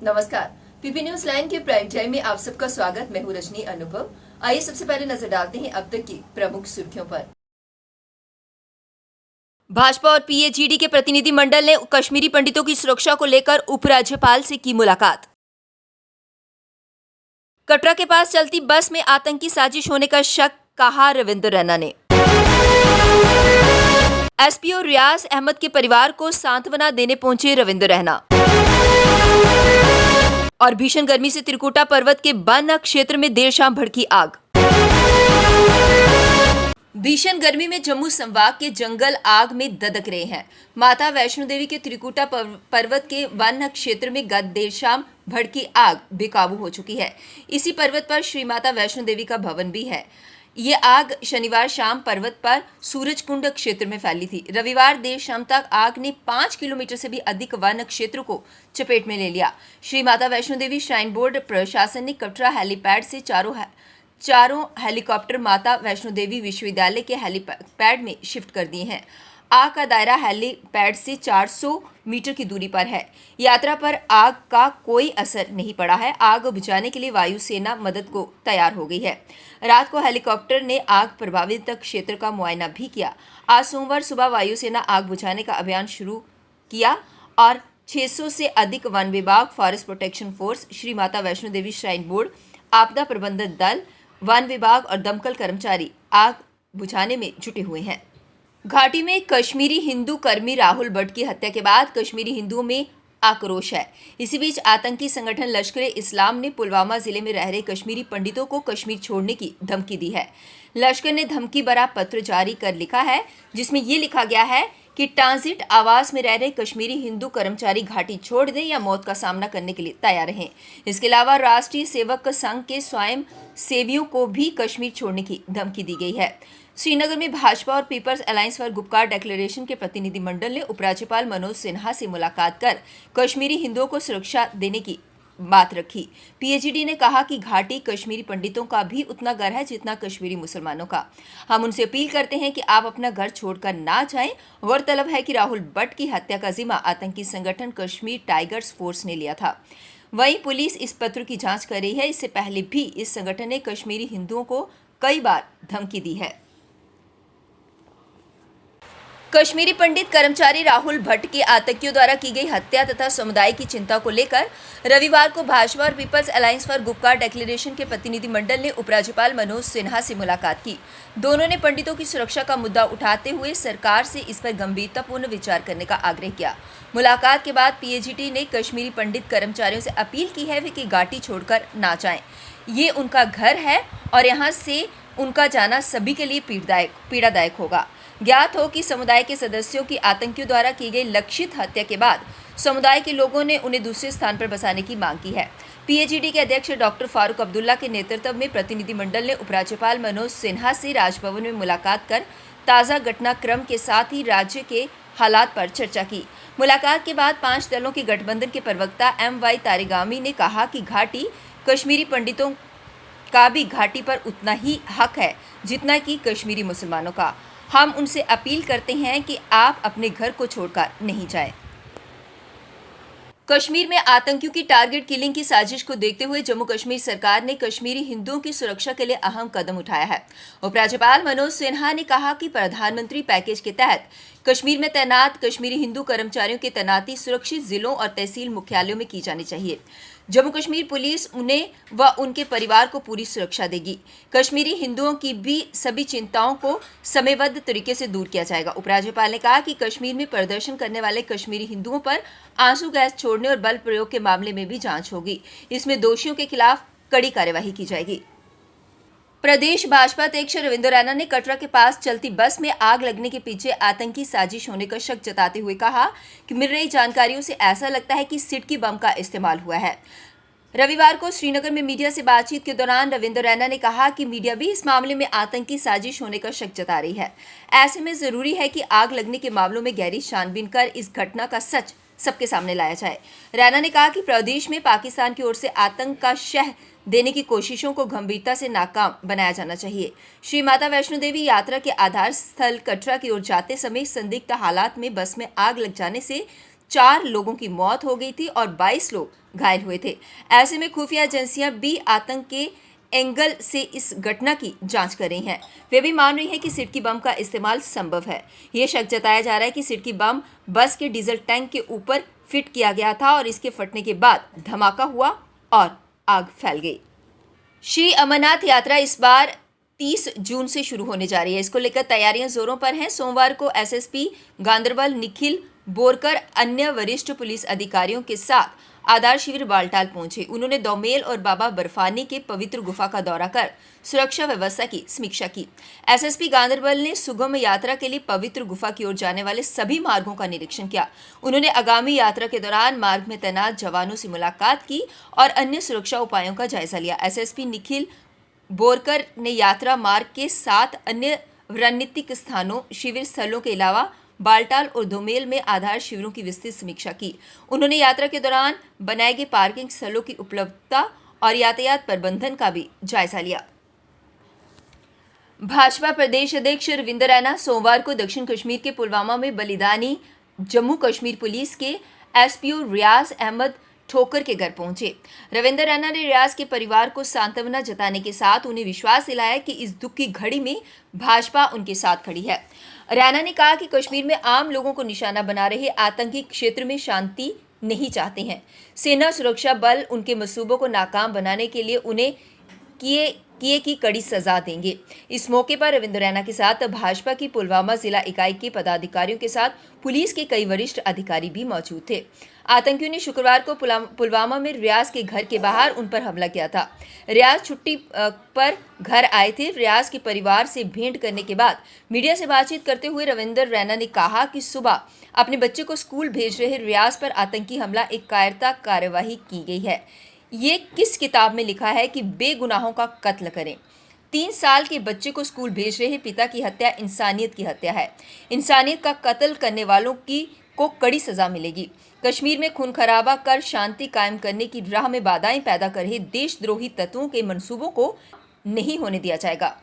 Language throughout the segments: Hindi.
नमस्कार। पीपी न्यूज लाइन के प्राइम टाइम में आप सबका स्वागत। मैं हूं रजनी अनुभव। आइए सबसे पहले नजर डालते हैं अब तक की प्रमुख सुर्खियों पर। भाजपा और पीएचईडी के प्रतिनिधि मंडल ने कश्मीरी पंडितों की सुरक्षा को लेकर उपराज्यपाल से की मुलाकात। कटरा के पास चलती बस में आतंकी साजिश होने का शक, कहा रविंद्र रैना ने। एसपीओ रियाज अहमद के परिवार को सांत्वना देने पहुंचे रविंद्र रैना। और भीषण गर्मी से त्रिकुटा पर्वत के वन क्षेत्र में देर शाम भड़की आग। भीषण गर्मी में जम्मू संभाग के जंगल आग में ददक रहे हैं। माता वैष्णो देवी के त्रिकुटा पर्वत के वन क्षेत्र में गत देर शाम भड़की आग बेकाबू हो चुकी है। इसी पर्वत पर श्री माता वैष्णो देवी का भवन भी है। ये आग शनिवार शाम पर्वत पर सूरज कुंड क्षेत्र में फैली थी। रविवार देर शाम तक आग ने 5 किलोमीटर से भी अधिक वन क्षेत्र को चपेट में ले लिया। श्री माता वैष्णो देवी श्राइन बोर्ड प्रशासन ने कटरा हेलीपैड से चारों हेलीकॉप्टर माता वैष्णो देवी विश्वविद्यालय के हेलीपैड में शिफ्ट कर दिए हैं। आग का दायरा हेलीपैड से 400 मीटर की दूरी पर है। यात्रा पर आग का कोई असर नहीं पड़ा है। आग बुझाने के लिए वायुसेना मदद को तैयार हो गई है। रात को हेलीकॉप्टर ने आग प्रभावित क्षेत्र का मुआयना भी किया। आज सोमवार सुबह वायुसेना आग बुझाने का अभियान शुरू किया और 600 से अधिक वन विभाग, forest protection force, Shri Mata Vaishno Devi shrine board, आपदा प्रबंधन दल, वन विभाग और दमकल कर्मचारी आग बुझाने में जुटे हुए हैं। घाटी में कश्मीरी हिंदू कर्मी राहुल भट्ट की हत्या के बाद कश्मीरी हिंदुओं में आक्रोश है। इसी बीच आतंकी संगठन लश्कर-ए-इस्लाम ने पुलवामा जिले में रह रहे कश्मीरी पंडितों को कश्मीर छोड़ने की धमकी दी है। लश्कर ने धमकी भरा पत्र जारी कर लिखा है, जिसमें ये लिखा गया है कि ट्रांजिट आवास में रह रहे कश्मीरी हिंदू कर्मचारी घाटी छोड़ दें या मौत का सामना करने के लिए तैयार रहें। इसके अलावा राष्ट्रीय सेवक संघ के स्वयं सेवियों को भी कश्मीर छोड़ने की धमकी दी गई है। श्रीनगर में भाजपा और People's Alliance for Gupkar Declaration के प्रतिनिधि मंडल ने उपराज्यपाल मनोज सिन्हा से मुलाकात कर कश्मीरी हिंदुओं को सुरक्षा देने की बात रखी। पीएचईडी ने कहा कि घाटी कश्मीरी पंडितों का भी उतना घर है जितना कश्मीरी मुसलमानों का। हम उनसे अपील करते हैं कि आप अपना घर छोड़कर ना जाएं। गौरतलब है कि राहुल भट्ट की हत्या का जिम्मा आतंकी संगठन कश्मीर टाइगर्स फोर्स ने लिया था। वहीं पुलिस इस पत्र की जांच कर रही है। इससे पहले भी इस संगठन ने कश्मीरी हिंदुओं को कई बार धमकी दी है। कश्मीरी पंडित कर्मचारी राहुल भट्ट के आतंकियों द्वारा की गई हत्या तथा समुदाय की चिंता को लेकर रविवार को भाजपा और People's Alliance for Gupkar Declaration के प्रतिनिधि मंडल ने उपराज्यपाल मनोज सिन्हा से मुलाकात की। दोनों ने पंडितों की सुरक्षा का मुद्दा उठाते हुए सरकार से इस पर गंभीरतापूर्ण विचार करने का आग्रह किया। मुलाकात के बाद पीएचईडी ने कश्मीरी पंडित कर्मचारियों से अपील की है कि घाटी छोड़कर ना जाएं। ये उनका घर है और यहाँ से उनका जाना सभी के लिए पीड़ादायक होगा। ज्ञात हो कि समुदाय के सदस्यों की आतंकियों द्वारा की गई लक्षित हत्या के बाद समुदाय के लोगों ने उन्हें दूसरे स्थान पर बसाने की मांग की है। पीएचईडी के अध्यक्ष डॉक्टर फारूक अब्दुल्ला के नेतृत्व में प्रतिनिधिमंडल ने उपराज्यपाल मनोज सिन्हा से राजभवन में मुलाकात कर ताज़ा घटनाक्रम के साथ ही राज्य के हालात पर चर्चा की। मुलाकात के बाद 5 दलों के गठबंधन के प्रवक्ता MY तारिगामी ने कहा कि घाटी कश्मीरी पंडितों का भी घाटी पर उतना ही हक है जितना कि कश्मीरी मुसलमानों का। हम उनसे अपील करते हैं कि आप अपने घर को छोड़कर नहीं जाएं। कश्मीर में आतंकियों की टारगेट किलिंग की साजिश को देखते हुए जम्मू कश्मीर सरकार ने कश्मीरी हिंदुओं की सुरक्षा के लिए अहम कदम उठाया है। उपराज्यपाल मनोज सिन्हा ने कहा कि प्रधानमंत्री पैकेज के तहत कश्मीर में तैनात कश्मीरी हिंदू कर्मचारियों की तैनाती सुरक्षित जिलों और तहसील मुख्यालयों में की जानी चाहिए। जम्मू कश्मीर पुलिस उन्हें व उनके परिवार को पूरी सुरक्षा देगी। कश्मीरी हिंदुओं की भी सभी चिंताओं को समयबद्ध तरीके से दूर किया जाएगा। उपराज्यपाल ने कहा कि कश्मीर में प्रदर्शन करने वाले कश्मीरी हिंदुओं पर आंसू गैस छोड़ने और बल प्रयोग के मामले में भी जांच होगी। इसमें दोषियों के खिलाफ कड़ी कार्यवाही की जाएगी। प्रदेश भाजपा अध्यक्ष रविंद्र रैना ने कटरा के पास चलती बस में आग लगने के पीछे आतंकी साजिश होने का शक जताते हुए कहा कि मिल रही जानकारियों से ऐसा लगता है कि सिटकी बम का इस्तेमाल हुआ है। रविवार को श्रीनगर में मीडिया से बातचीत के दौरान रविंद्र रैना ने कहा कि मीडिया भी इस मामले में आतंकी साजिश होने का शक जता रही है। ऐसे में जरूरी है कि आग लगने के मामलों में गहरी छानबीन कर इस घटना का सच सबके सामने लाया जाए। रैना ने कहा कि प्रदेश में पाकिस्तान की ओर से आतंक का शह देने की कोशिशों को गंभीरता से नाकाम बनाया जाना चाहिए। श्री माता वैष्णो देवी यात्रा के आधार स्थल कटरा की ओर जाते समय संदिग्ध हालात में बस में आग लग जाने से 4 लोगों की मौत हो गई थी और 22 लोग घायल हुए थे। ऐसे में खुफिया एजेंसियां भी आतंक के एंगल से इस घटना की जांच कर रही हैं। वे भी मान रही हैं कि सिडकी बम का इस्तेमाल संभव है। ये शक जताया जा रहा है कि सिडकी बम बस के डीजल टैंक के ऊपर फिट किया गया था और इसके फटने के बाद धमाका हुआ और आग फैल गई। श्री अमरनाथ यात्रा इस बार 30 जून से शुरू होने जा रही है। इसको लेकर तैयारियां जोरों पर हैं। सोमवार को एसएसपी गांदरबल निखिल बोरकर अन्य वरिष्ठ पुलिस अधिकारियों के साथ आधार शिविर बालटाल पहुंचे। उन्होंने दोमेल और बाबा बर्फानी के पवित्र गुफा का दौरा कर सुरक्षा व्यवस्था की समीक्षा की। एसएसपी गांदरबल ने सुगम यात्रा के लिए पवित्र गुफा की ओर जाने वाले सभी मार्गों का निरीक्षण किया। उन्होंने आगामी यात्रा के दौरान मार्ग में तैनात जवानों से मुलाकात की और अन्य सुरक्षा उपायों का जायजा लिया। एसएसपी निखिल बोरकर ने यात्रा मार्ग के 7 अन्य रणनीतिक स्थानों, शिविर स्थलों के अलावा बालटाल और दोमेल में आधार शिविरों की विस्तृत समीक्षा की। उन्होंने यात्रा के दौरान बनाए गए पार्किंग स्थलों की उपलब्धता और यातायात प्रबंधन का भी जायजा लिया। भाजपा प्रदेश अध्यक्ष रविंद्र रैना सोमवार को दक्षिण कश्मीर के पुलवामा में बलिदानी जम्मू कश्मीर पुलिस के एसपीओ रियाज अहमद ठोकर के घर पहुंचे। रविंद्र रैना ने रियाज के परिवार को सांत्वना जताने के साथ उन्हें विश्वास दिलाया कि इस दुख की घड़ी में भाजपा उनके साथ खड़ी है। रैना ने कहा कि कश्मीर में आम लोगों को निशाना बना रहे आतंकी क्षेत्र में शांति नहीं चाहते हैं। सेना सुरक्षा बल उनके मंसूबों को नाकाम बनाने के लिए उन्हें किए की कड़ी सजा देंगे। इस मौके पर रविंद्र रैना के साथ भाजपा की पुलवामा जिला इकाई के पदाधिकारियों के साथ पुलिस के कई वरिष्ठ अधिकारी भी मौजूद थे। आतंकियों ने शुक्रवार को पुलवामा में रियाज के घर के बाहर उन पर हमला किया था। रियाज छुट्टी पर घर आए थे। रियाज के परिवार से भेंट करने के बाद मीडिया से बातचीत करते हुए रविंद्र रैना ने कहा कि सुबह अपने बच्चे को स्कूल भेज रहे रियाज पर आतंकी हमला एक कायरता कार्यवाही की गई है। ये किस किताब में लिखा है कि बेगुनाहों का कत्ल करें? 3 साल के बच्चे को स्कूल भेज रहे पिता की हत्या इंसानियत की हत्या है। इंसानियत का कत्ल करने वालों को कड़ी सजा मिलेगी। कश्मीर में खून खराबा कर शांति कायम करने की राह में बाधाएं पैदा कर रहे देशद्रोही तत्वों के मंसूबों को नहीं होने दिया जाएगा।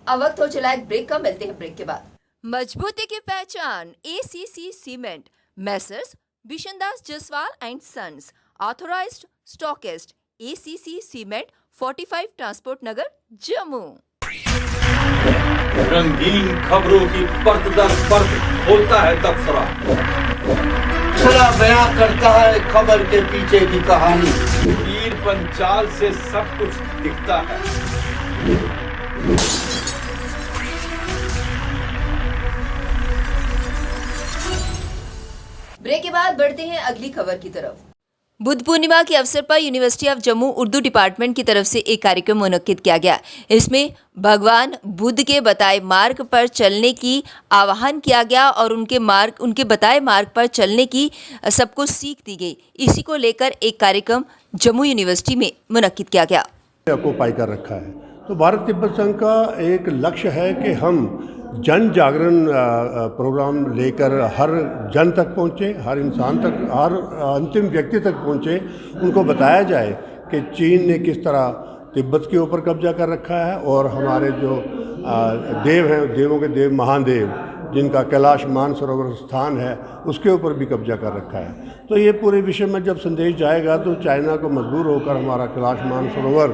अब वक्त हो चला एक ब्रेक का, मिलते हैं ब्रेक के बाद। मजबूती की पहचान ACC cement, Messrs Bishandas Jaswal and sons, authorised stockist, ACC cement, 45 transport Nagar, Jammu. रंगीन खबरों की परत दर परत खोलता है तबसरा, बयां करता है खबर के पीछे की कहानी। तीर पंचाल से सब कुछ दिखता है। ब्रेक के बाद बढ़ते हैं अगली खबर की तरफ। बुद्ध पूर्णिमा के अवसर पर university of Jammu Urdu department की तरफ से एक कार्यक्रम मुनक्किद किया गया। इसमें भगवान बुद्ध के बताए मार्ग पर चलने की आह्वान किया गया और उनके बताए मार्ग पर चलने की सबको सीख दी गई। इसी को लेकर एक कार्यक्रम जम्मू यूनिवर्सिटी में मुनक्किद किया गया। ऑक्यूपाई कर रखा है। तो भारत तिब्बत संघ का एक लक्ष्य है कि हम जन जागरण प्रोग्राम लेकर हर जन तक पहुँचे, हर इंसान तक, हर अंतिम व्यक्ति तक पहुँचे। उनको बताया जाए कि चीन ने किस तरह तिब्बत के ऊपर कब्जा कर रखा है और हमारे जो देव हैं, देवों के देव, महादेव, जिनका कैलाश मानसरोवर स्थान है, उसके ऊपर भी कब्जा कर रखा है। तो ये पूरे विश्व में जब संदेश जाएगा तो चाइना को मजबूर होकर हमारा कैलाश मानसरोवर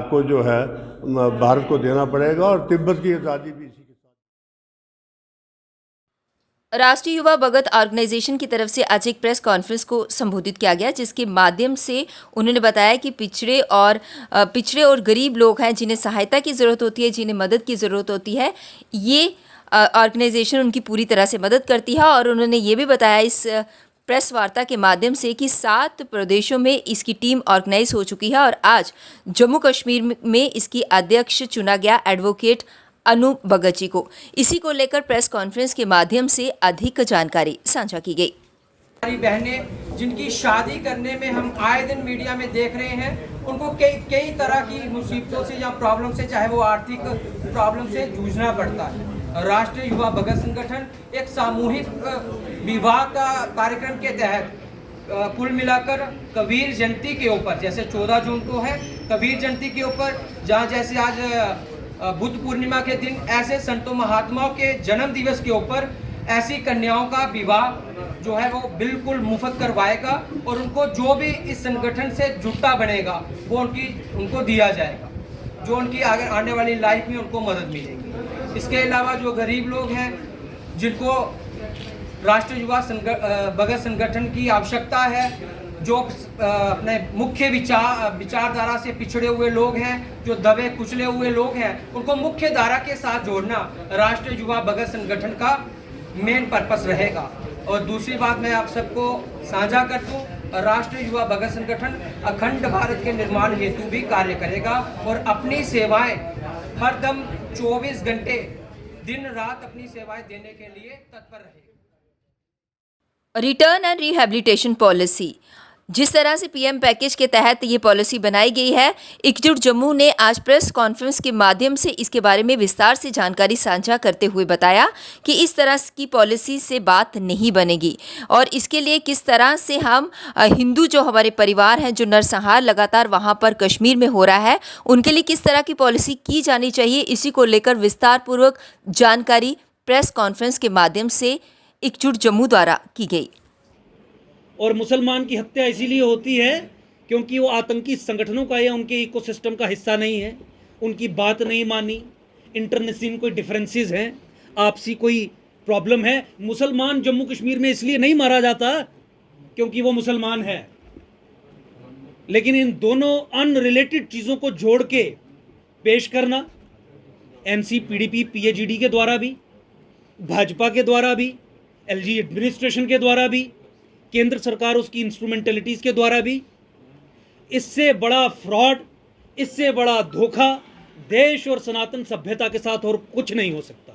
को जो है भारत को देना पड़ेगा और तिब्बत की आज़ादी भी इसी के साथ। राष्ट्रीय युवा भगत ऑर्गेनाइजेशन की तरफ से आज एक प्रेस कॉन्फ्रेंस को संबोधित किया गया, जिसके माध्यम से उन्होंने बताया कि पिछड़े और गरीब लोग हैं जिन्हें सहायता की ज़रूरत होती है, जिन्हें मदद की ज़रूरत होती है, ये ऑर्गेनाइजेशन उनकी पूरी तरह से मदद करती है। और उन्होंने ये भी बताया इस प्रेस वार्ता के माध्यम से कि 7 प्रदेशों में इसकी टीम ऑर्गेनाइज हो चुकी है और आज जम्मू कश्मीर में इसकी अध्यक्ष चुना गया एडवोकेट अनूप भगत जी को। इसी को लेकर प्रेस कॉन्फ्रेंस के माध्यम से अधिक जानकारी साझा की गई। हमारी बहनें जिनकी शादी करने में हम आए दिन मीडिया में देख रहे हैं, उनको कई तरह की मुसीबतों से या प्रॉब्लम से, चाहे वो आर्थिक प्रॉब्लम से जूझना पड़ता है। राष्ट्रीय युवा भगत संगठन एक सामूहिक विवाह का कार्यक्रम के तहत कुल मिलाकर कबीर जयंती के ऊपर, जैसे 14 जून को है कबीर जयंती के ऊपर, जहाँ जैसे आज बुद्ध पूर्णिमा के दिन, ऐसे संतों महात्माओं के जन्म दिवस के ऊपर ऐसी कन्याओं का विवाह जो है वो बिल्कुल मुफ्त करवाएगा और उनको जो भी इस संगठन से जुटा बनेगा वो उनको दिया जाएगा, जो उनकी आगे आने वाली लाइफ में उनको मदद मिलेगी। इसके अलावा जो गरीब लोग हैं जिनको राष्ट्रीय युवा भगत संगठन की आवश्यकता है, जो अपने मुख्य विचारधारा से पिछड़े हुए लोग हैं, जो दबे कुचले हुए लोग हैं, उनको मुख्य धारा के साथ जोड़ना राष्ट्रीय युवा भगत संगठन का मेन पर्पस रहेगा। और दूसरी बात मैं आप सबको साझा कर दूं, राष्ट्रीय युवा भगत संगठन अखंड भारत के निर्माण हेतु भी कार्य करेगा और अपनी सेवाएं हरदम 24 घंटे दिन रात अपनी सेवाएं देने के लिए तत्पर रहेगा। रिटर्न एंड रिहैबिलिटेशन पॉलिसी, जिस तरह से पीएम पैकेज के तहत ये पॉलिसी बनाई गई है, एकजुट जम्मू ने आज प्रेस कॉन्फ्रेंस के माध्यम से इसके बारे में विस्तार से जानकारी साझा करते हुए बताया कि इस तरह की पॉलिसी से बात नहीं बनेगी और इसके लिए किस तरह से हम हिंदू जो हमारे परिवार हैं, जो नरसंहार लगातार वहाँ पर कश्मीर में हो रहा है, उनके लिए किस तरह की पॉलिसी की जानी चाहिए, इसी को लेकर विस्तारपूर्वक जानकारी प्रेस कॉन्फ्रेंस के माध्यम से एकजुट जम्मू द्वारा की गई। और मुसलमान की हत्या इसीलिए होती है क्योंकि वो आतंकी संगठनों का या उनके इकोसिस्टम का हिस्सा नहीं है, उनकी बात नहीं मानी, इंटरनेशनल कोई डिफरेंसेस हैं, आपसी कोई प्रॉब्लम है। मुसलमान जम्मू कश्मीर में इसलिए नहीं मारा जाता क्योंकि वो मुसलमान है, लेकिन इन दोनों अनरिलेटेड चीज़ों को जोड़ के पेश करना एमसी पीडीपी पीएजीडी के द्वारा भी, भाजपा के द्वारा भी, एलजी एडमिनिस्ट्रेशन के द्वारा भी, केंद्र सरकार उसकी इंस्ट्रूमेंटलिटीज़ के द्वारा भी, इससे बड़ा फ्रॉड, इससे बड़ा धोखा देश और सनातन सभ्यता के साथ और कुछ नहीं हो सकता।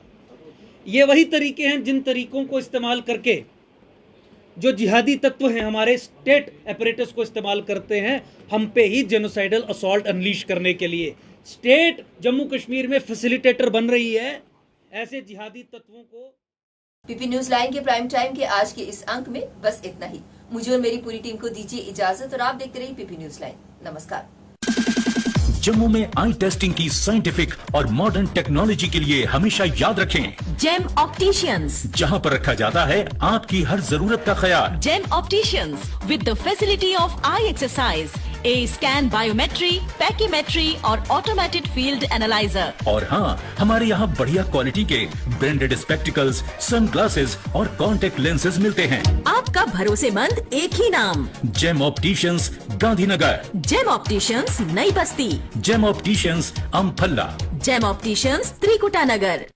ये वही तरीके हैं जिन तरीकों को इस्तेमाल करके जो जिहादी तत्व हैं हमारे स्टेट एपरेटस को इस्तेमाल करते हैं हम पे ही जेनोसाइडल असॉल्ट अनलीश करने के लिए। स्टेट जम्मू कश्मीर में फैसिलिटेटर बन रही है ऐसे जिहादी तत्वों को। पीपी न्यूज लाइन के प्राइम टाइम के आज के इस अंक में बस इतना ही। मुझे और मेरी पूरी टीम को दीजिए इजाजत और आप देखते रहिए पीपी न्यूज लाइन। नमस्कार। जम्मू में आई टेस्टिंग की साइंटिफिक और मॉडर्न टेक्नोलॉजी के लिए हमेशा याद रखें जेम ऑप्टिशियंस, जहां पर रखा जाता है आपकी हर जरूरत का ख्याल। Gem opticians with the facility of eye exercise, A scan, biometry, pachymetry और ऑटोमेटेड फील्ड एनालाइजर। और हाँ, हमारे यहाँ बढ़िया क्वालिटी के ब्रांडेड स्पेक्टिकल्स, सनग्लासेस और कॉन्टेक्ट लेंसेज मिलते हैं। आपका भरोसेमंद एक ही नाम, Gem opticians, Gandhinagar. Gem opticians, Nai Basti. Gem opticians, Amphalla. Gem opticians, Trikuta नगर।